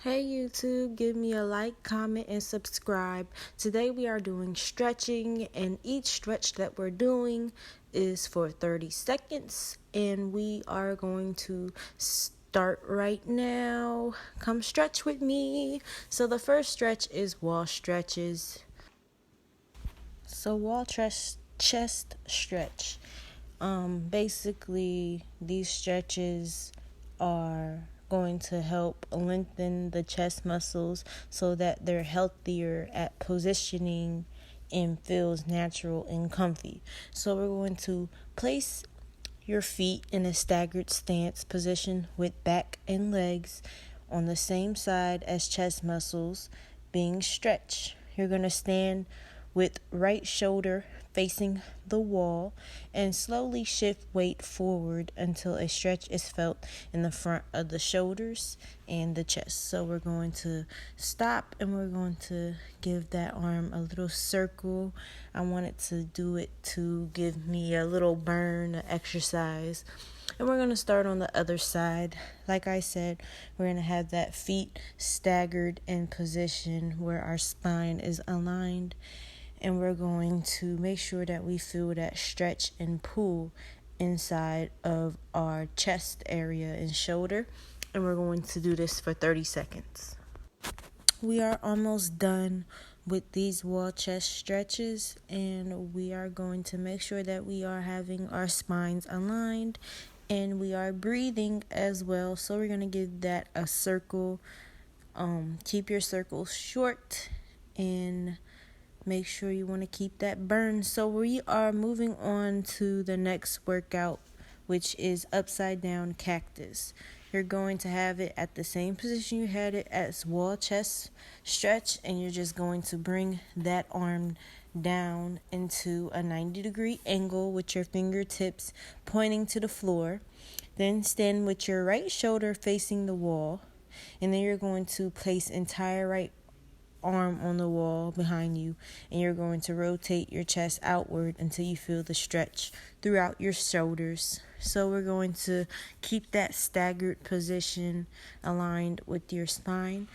Hey YouTube, give me a like, comment, and subscribe. Today we are doing stretching, and each stretch that we're doing is for 30 seconds, and we are going to start right now. Come stretch with me. So the first stretch is wall stretches. So chest stretch. Basically, these stretches are going to help lengthen the chest muscles so that they're healthier at positioning and feels natural and comfy. So we're going to place your feet in a staggered stance position with back and legs on the same side as chest muscles being stretched. You're going to stand with right shoulder facing the wall and slowly shift weight forward until a stretch is felt in the front of the shoulders and the chest. So we're going to stop and we're going to give that arm a little circle. I wanted to do it to give me a little burn, an exercise. And we're going to start on the other side. Like I said, we're going to have that feet staggered in position where our spine is aligned. And we're going to make sure that we feel that stretch and pull inside of our chest area and shoulder. And we're going to do this for 30 seconds. We are almost done with these wall chest stretches, and we are going to make sure that we are having our spines aligned and we are breathing as well. So we're going to give that a circle. Keep your circles short and make sure you want to keep that burn. So we are moving on to the next workout, which is upside down cactus. You're going to have it at the same position you had it as wall chest stretch, and you're just going to bring that arm down into a 90-degree angle with your fingertips pointing to the floor. Then stand with your right shoulder facing the wall, and then you're going to place entire right arm on the wall behind you, and you're going to rotate your chest outward until you feel the stretch throughout your shoulders. So we're going to keep that staggered position aligned with your spine,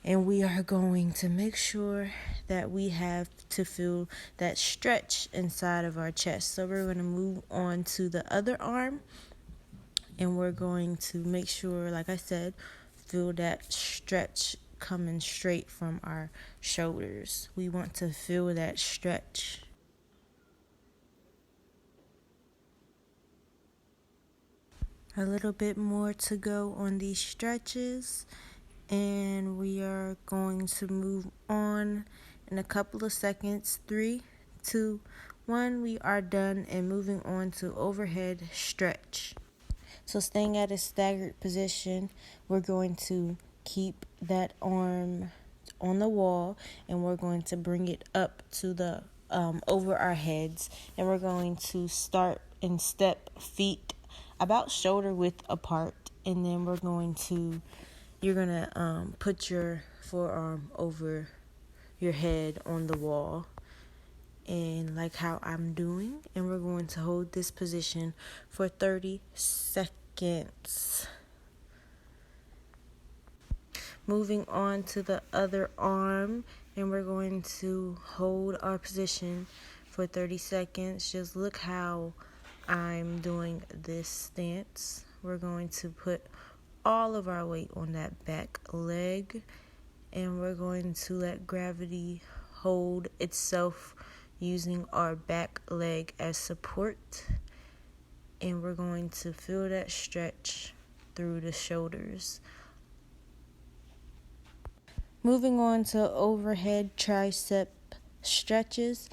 and we are going to make sure that we have to feel that stretch inside of our chest. So we're going to move on to the other arm, and we're going to make sure, like I said, feel that stretch coming straight from our shoulders. We want to feel that stretch. A little bit more to go on these stretches, and we are going to move on in a couple of seconds. 3, 2, 1. We are done and moving on to overhead stretch. So staying at a staggered position, we're going to keep that arm on the wall, and we're going to bring it up to the over our heads, and we're going to start and step feet about shoulder width apart, and then you're gonna put your forearm over your head on the wall, and like how I'm doing, and we're going to hold this position for 30 seconds. Moving on to the other arm, and we're going to hold our position for 30 seconds. Just look how I'm doing this stance. We're going to put all of our weight on that back leg, and we're going to let gravity hold itself using our back leg as support, and we're going to feel that stretch through the shoulders. Moving on to overhead tricep stretches,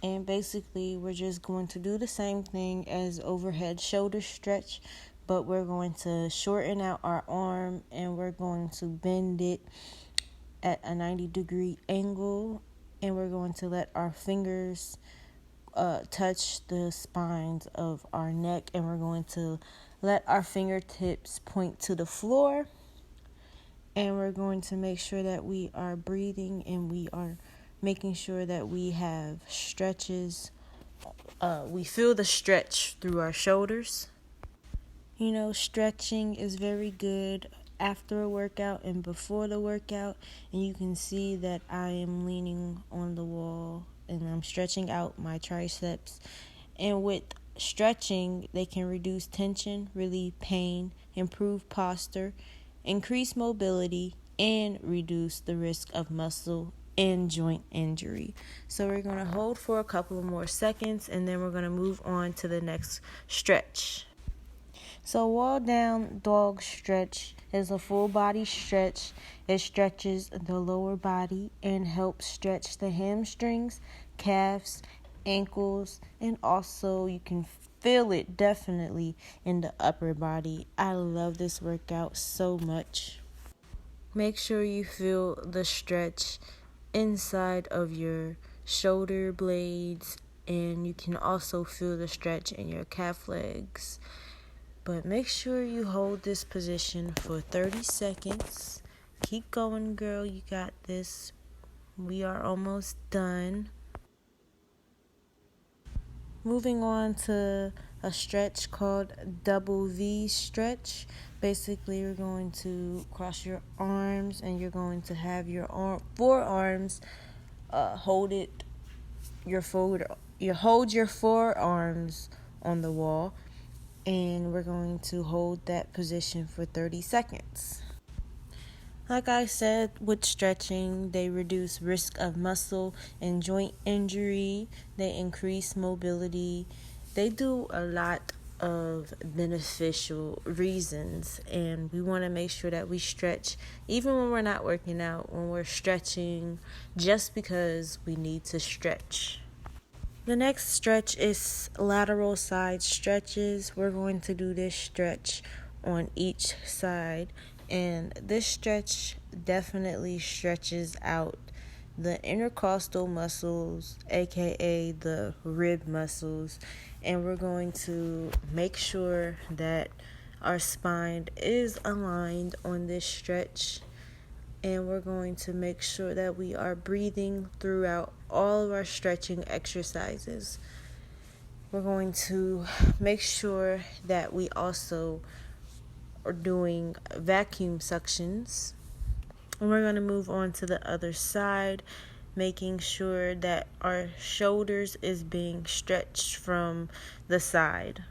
and basically we're just going to do the same thing as overhead shoulder stretch, but we're going to shorten out our arm, and we're going to bend it at a 90-degree angle, and we're going to let our fingers touch the spines of our neck, and we're going to let our fingertips point to the floor, and we're going to make sure that we are breathing, and we are making sure that we have stretches. We feel the stretch through our shoulders. Stretching is very good after a workout and before the workout, and you can see that I am leaning on the wall and I'm stretching out my triceps. And with stretching, they can reduce tension, relieve pain, improve posture, increase mobility, and reduce the risk of muscle and joint injury. So we're going to hold for a couple of more seconds, and then we're going to move on to the next stretch. So wall down dog stretch is a full body stretch. It stretches the lower body and helps stretch the hamstrings, calves, ankles, and also you can feel it definitely in the upper body. I love this workout so much. Make sure you feel the stretch inside of your shoulder blades, and you can also feel the stretch in your calf legs. But make sure you hold this position for 30 seconds. Keep going, girl. You got this. We are almost done. Moving on to a stretch called double V stretch. Basically, you're going to cross your arms and you're going to have your forearms hold it. Hold your forearms on the wall, and we're going to hold that position for 30 seconds. Like I said, with stretching, they reduce risk of muscle and joint injury. They increase mobility. They do a lot of beneficial reasons, and we want to make sure that we stretch even when we're not working out, when we're stretching just because we need to stretch. The next stretch is lateral side stretches. We're going to do this stretch on each side, and this stretch definitely stretches out the intercostal muscles, aka the rib muscles, and we're going to make sure that our spine is aligned on this stretch, and we're going to make sure that we are breathing throughout all of our stretching exercises. We're going to make sure that we also are doing vacuum suctions. And we're going to move on to the other side, making sure that our shoulders is being stretched from the side.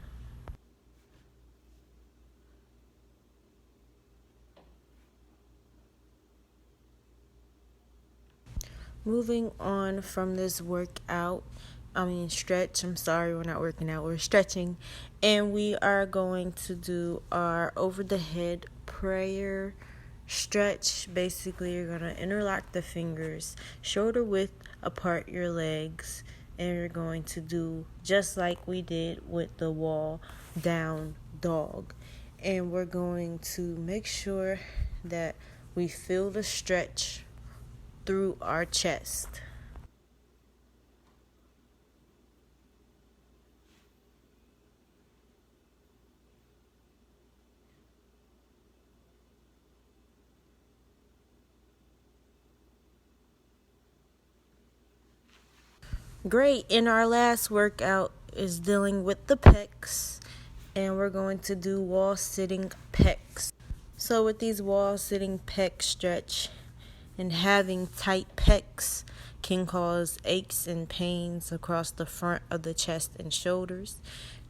Moving on from this stretch. I'm sorry, we're not working out, we're stretching. And we are going to do our over the head prayer stretch. Basically, you're going to interlock the fingers, shoulder width apart your legs, and you're going to do just like we did with the wall down dog. And we're going to make sure that we feel the stretch through our chest. Great. And our last workout is dealing with the pecs, and we're going to do wall sitting pecs. So with these wall sitting pec stretch, and having tight pecs can cause aches and pains across the front of the chest and shoulders.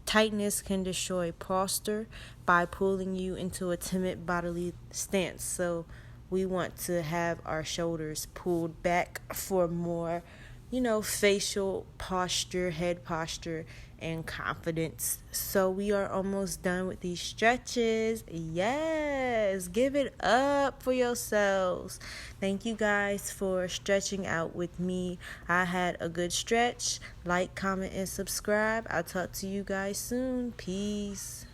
Tightness can destroy posture by pulling you into a timid bodily stance. So we want to have our shoulders pulled back for more, facial posture, head posture, and confidence. So we are almost done with these stretches. Yes, give it up for yourselves. Thank you guys for stretching out with me. I had a good stretch. Like, comment, and subscribe. I'll talk to you guys soon. Peace.